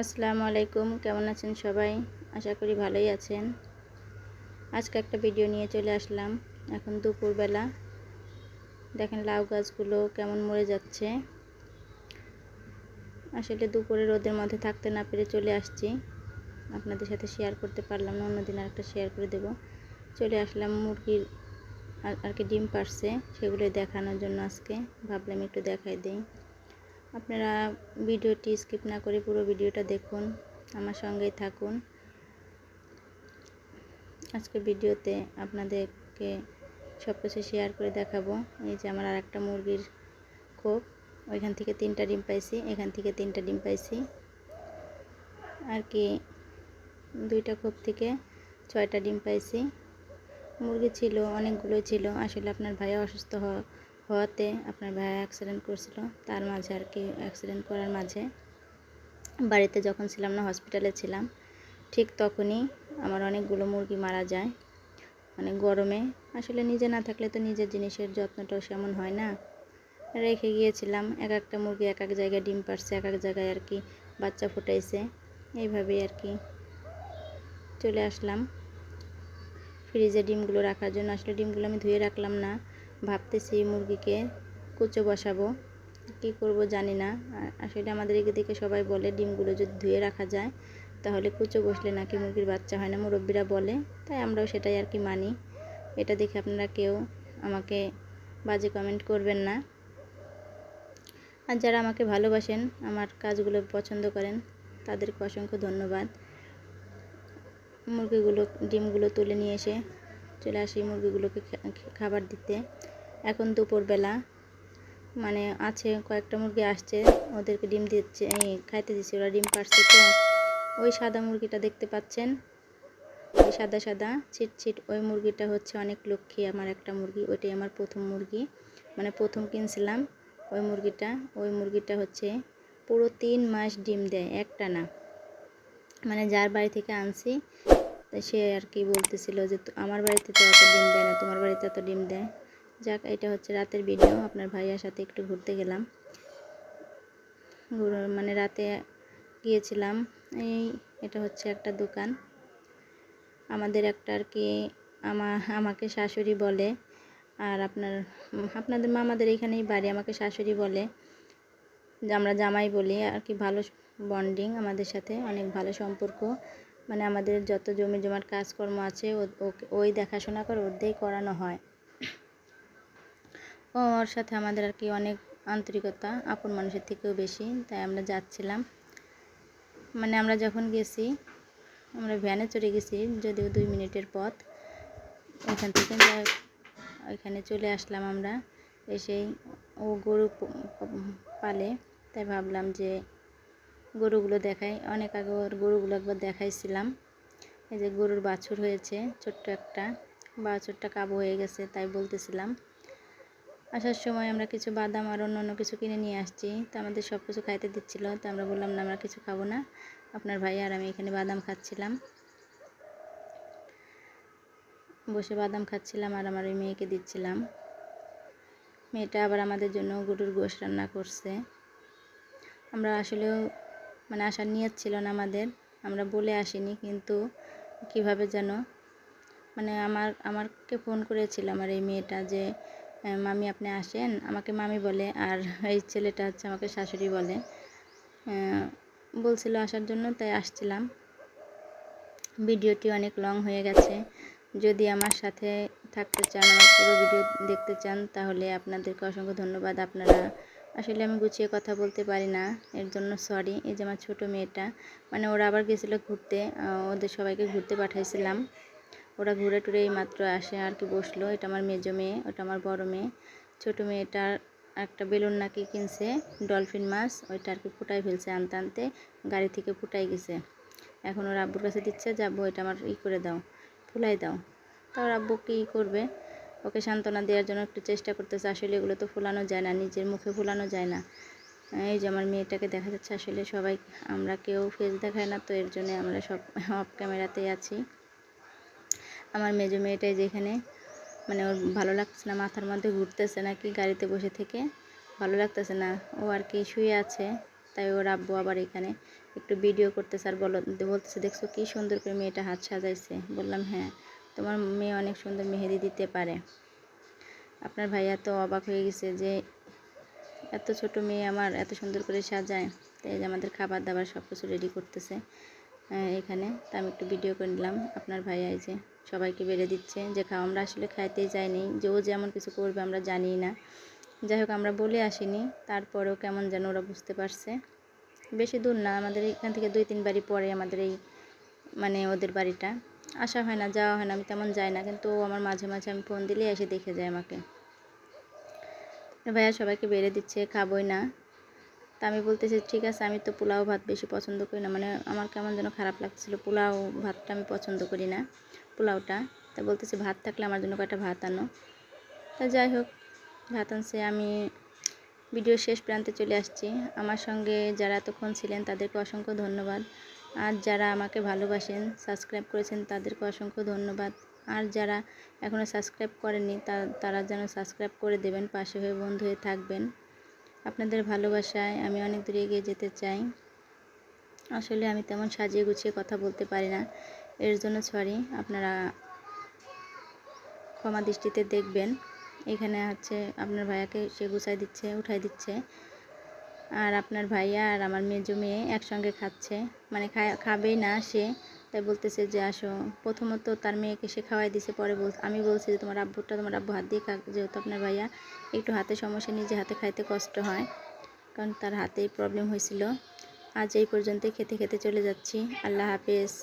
আসসালামু আলাইকুম, কেমন আছেন সবাই? আশা করি ভালোই আছেন। আজকে একটা ভিডিও নিয়ে চলে আসলাম। এখন দুপুরবেলা, দেখেন লাউ গাছগুলো কেমন মরে যাচ্ছে। আসলে দুপুরে রোদের মধ্যে থাকতে না পেরে চলে আসছি, আপনাদের সাথে শেয়ার করতে পারলাম না, অন্যদিন আরেকটা শেয়ার করে দেব। চলে আসলাম মুরগির আর কি ডিম পাড়ছে, সেগুলো দেখানোর জন্য আজকে ভাবলাম একটু দেখাই দিই। আপনারা ভিডিওটি স্কিপ না করে পুরো ভিডিওটা দেখুন, আমার সঙ্গেই থাকুন। আজকে ভিডিওতে আপনাদেরকে সব কিছু শেয়ার করে দেখাবো। এই যে আমার আর একটা মুরগির খোপ, ওইখান থেকে 3টা ডিম পাইছি, এখান থেকে 3টা ডিম পাইছি আর কি। 2টা খোপ থেকে 6টা ডিম পাইছি। মুরগি ছিল অনেকগুলোই ছিল। আসলে আপনার ভাইয়া অসুস্থ হওয়াতে আপনার ভাইয়া অ্যাক্সিডেন্ট করছিল, তার মাঝে আর কি অ্যাক্সিডেন্ট করার মাঝে বাড়িতে যখন ছিলাম না, হসপিটালে ছিলাম, ঠিক তখনই আমার অনেকগুলো মুরগি মারা যায়। মানে গরমে আসলে নিজে না থাকলে তো নিজের জিনিসের যত্নটাও সেমন হয় না। রেখে গিয়েছিলাম, এক একটা মুরগি এক এক জায়গায় ডিম পাড়ছে, এক এক জায়গায় আর কি বাচ্চা ফুটাইছে। এইভাবেই আর কি চলে আসলাম ফ্রিজে ডিমগুলো রাখার জন্য। আসলে ডিমগুলো আমি ধুয়ে রাখলাম না, ভাবতেছি মুরগিকে কুচো বসাবো, কি করব জানি না। আসলে আমাদের এদিকে সবাই বলে ডিমগুলো যদি ধুয়ে রাখা যায় তাহলে কুচো বসলে নাকি মুরগির বাচ্চা হয় না, মুরব্বীরা বলে, তাই আমরাও সেটাই আর কি মানি। এটা দেখে আপনারা কেউ আমাকে বাজে কমেন্ট করবেন না। আর যারা আমাকে ভালোবাসেন, আমার কাজগুলো পছন্দ করেন, তাদেরকে অসংখ্য ধন্যবাদ। ডিমগুলো তুলে নিয়ে এসে চলে আসি মুরগিগুলোকে খাবার দিতে। এখন দুপুরবেলা, মানে আছে কয়েকটা মুরগি আসছে, ওদেরকে ডিম দিচ্ছে, খাইতে দিচ্ছি, ওরা ডিম পাড়ছে। তো ওই সাদা মুরগিটা দেখতে পাচ্ছেন, ওই সাদা সাদা ছিট ওই মুরগিটা হচ্ছে অনেক লক্ষ্মী আমার একটা মুরগি। ওইটাই আমার প্রথম মুরগি, মানে প্রথম কিনছিলাম ওই মুরগিটা হচ্ছে পুরো 3 মাস ডিম দেয়, একটা না। মানে যার বাড়ি থেকে আনছি সে আর কি বলতেছিল যে আমার বাড়িতে তো এত ডিম দেয় না, তোমার বাড়িতে এত ডিম দেয়। যাক, এটা হচ্ছে রাতের ভিডিও। আপনার ভাইয়ার সাথে একটু ঘুরতে গেলাম, মানে রাতে গিয়েছিলাম। এটা হচ্ছে একটা দোকান আমাদের একটা আর কি, আমাকে শাশুড়ি বলে, আর আপনাদের মামাদের এখানেই বাড়ি, আমাকে শাশুড়ি বলে, যে আমরা জামাই বলি আর কি। ভালো বন্ডিং আমাদের সাথে, অনেক ভালো সম্পর্ক। মানে আমাদের যত জমি জমার কাজকর্ম আছে ওই দেখাশোনা করে, ওর দিয়েই করানো হয়। ওর সাথে আমাদের আর কি অনেক আন্তরিকতা, আপন মানুষের থেকেও বেশি। তাই আমরা যাচ্ছিলাম, মানে আমরা যখন গেছি, আমরা ভ্যানে চড়ে গেছি, যদিও 2 মিনিটের পথ ওইখান থেকে। ওইখানে চলে আসলাম আমরা। এসেই ও গরু পালে, তাই ভাবলাম যে গরুগুলো দেখাই। অনেক আগে ওর গরুগুলো একবার দেখাইছিলাম। এই যে গরুর বাছুর হয়েছে, ছোট্ট একটা বাছুরটা কাবু হয়ে গেছে, তাই বলতেছিলাম। আসার সময় আমরা কিছু বাদাম আর অন্য কিছু কিনে নিয়ে আসছি, তো আমাদের সব কিছু খাইতে দিচ্ছিলো, তো আমরা বললাম না, আমরা কিছু খাবো না। আপনার ভাই আর আমি এখানে বাদাম খাচ্ছিলাম, বসে বাদাম খাচ্ছিলাম, আর আমার ওই মেয়েকে দিচ্ছিলাম। মেয়েটা আবার আমাদের জন্য গরুর গোশত রান্না করছে। আমরা আসলেও মানে আসার নিয়ত ছিল না আমাদের, আমরা বলে আসিনি, কিন্তু কিভাবে যেন মানে আমাকে ফোন করেছিল আমার এই মেয়েটা, যে মামি আপনি আসেন, আমাকে মামি বলে, আর এই ছেলেটা হচ্ছে আমাকে শাশুড়ি বলে, বলছিল আসার জন্য, তাই আসছিলাম। ভিডিওটি অনেক লং হয়ে গেছে। যদি আমার সাথে থাকতে চান, আমার পুরো ভিডিও দেখতে চান, তাহলে আপনাদেরকে অসংখ্য ধন্যবাদ। আপনারা আসলে আমি গুছিয়ে কথা বলতে পারি না, এর জন্য সরি। এই যে আমার ছোটো মেয়েটা, মানে ওরা আবার গেছিলো ঘুরতে, ওদের সবাইকে ঘুরতে পাঠাইছিলাম। ওরা ঘুরে টুরে এই মাত্র আসে আর কি বসলো। এটা আমার মেজো মেয়ে, ওটা আমার বড় মেয়ে। ছোটো মেয়েটার একটা বেলুন নাকি কিনছে, ডলফিন মাছ, ওইটা আর কি ফুটাই ফেলছে, আনতে আনতে গাড়ি থেকে ফুটাই গেছে। এখন ওর আব্বুর কাছে দিচ্ছে, যাবো এটা আমার করে দাও, ফুলাই দাও। তা ওর আব্বু কী করবে, ওকে সান্ত্বনা দেওয়ার জন্য একটু চেষ্টা করতেছে। আসলে এগুলো তো ফোলানো যায় না, নিজের মুখে ফোলানো যায় না। এই যে আমার মেয়েটাকে দেখা যাচ্ছে। আসলে সবাই, আমরা কেউ ফেস দেখায় না, তো এর জন্য আমরা সব অফ ক্যামেরাতেই আছি। আমার মেজো মেয়েটাই যেখানে, মানে ওর ভালো লাগতেছে না, মাথার মধ্যে ঘুরতেছে নাকি গাড়িতে বসে থেকে, ভালো লাগতেছে না, ও আর কি শুয়ে আছে। তাই ওর আব্বু আবার এখানে একটু ভিডিও করতেছে আর বলতেছে দেখছো কি সুন্দর করে মেয়েটা হাত সাজাইছে। বললাম হ্যাঁ, তোমার মেয়ে অনেক সুন্দর মেহেদি দিতে পারে। আপনার ভাইয়া তো অবাক হয়ে গেছে যে এত ছোট মেয়ে আমার এত সুন্দর করে সাজায়। তাই যে আমাদের খাবার দাবার সব কিছু রেডি করতেছে এখানে। তা আমি একটু ভিডিও করে নিলাম। আপনার ভাইয়া এই যে সবাইকে বেড়ে দিচ্ছে যে আমরা আসলে খাইতেই যাইনি, যে ও যেমন কিছু করবে আমরা জানি না। যাই হোক আমরা বলে আসিনি, তারপরেও কেমন যেন ওরা বুঝতে পারছে। বেশি দূর না, আমাদের এখান থেকে 2-3 বাড়ি পরে আমাদের এই মানে ওদের বাড়িটা। আসা হয় না, যাওয়া হয় না, আমি তেমন যাই না, কিন্তু ও আমার মাঝে মাঝে আমি ফোন দিলেই এসে দেখে যায় আমাকে। ভাইয়া সবাইকে বেড়ে দিচ্ছে, খাবই না। তা আমি বলতেছি ঠিক আছে, আমি তো পোলাও ভাত বেশি পছন্দ করি না, মানে আমার কেমন যেন খারাপ লাগছিলো, পোলাও ভাতটা আমি পছন্দ করি না পোলাওটা। তা বলতেছি ভাত থাকলে আমার জন্য কয়টা ভাত আনো। তা যাই হোক ভাত আনছে। আমি ভিডিও শেষ প্রান্তে চলে আসছি। আমার সঙ্গে যারা এতক্ষণ ছিলেন তাদেরকে অসংখ্য ধন্যবাদ। আর যারা আমাকে ভালোবাসেন, সাবস্ক্রাইব করেছেন, তাদেরকে অসংখ্য ধন্যবাদ। আর যারা এখনও সাবস্ক্রাইব করেননি তারা যেন সাবস্ক্রাইব করে দেবেন, পাশে হয়ে বন্ধু হয়ে থাকবেন। আপনাদের ভালোবাসায় আমি অনেক দূরে এগিয়ে যেতে চাই। আসলে আমি তেমন সাজিয়ে গুছিয়ে কথা বলতে পারি না, এর জন্য সরি, আপনারা ক্ষমা দৃষ্টিতে দেখবেন। এখানে হচ্ছে আপনার ভাইয়াকে সে গুছাই দিচ্ছে, উঠাই দিচ্ছে। আর আপনার ভাইয়া আর আমার মেজো মেয়ে একসঙ্গে খাচ্ছে, মানে খাবেই না সে। তাই বলতেছে যে আসো। প্রথমত তার মেয়েকে সে খাওয়াই দিছে, পরে আমি বলছি যে তোমার আব্বু হাত দিয়ে খাক, যেহেতু আপনার ভাইয়া একটু হাতে সমস্যা, নিজে হাতে খাইতে কষ্ট হয়, কারণ তার হাতেই প্রবলেম হয়েছিল। আজ এই পর্যন্তই, খেতে খেতে চলে যাচ্ছি। আল্লাহ হাফেজ।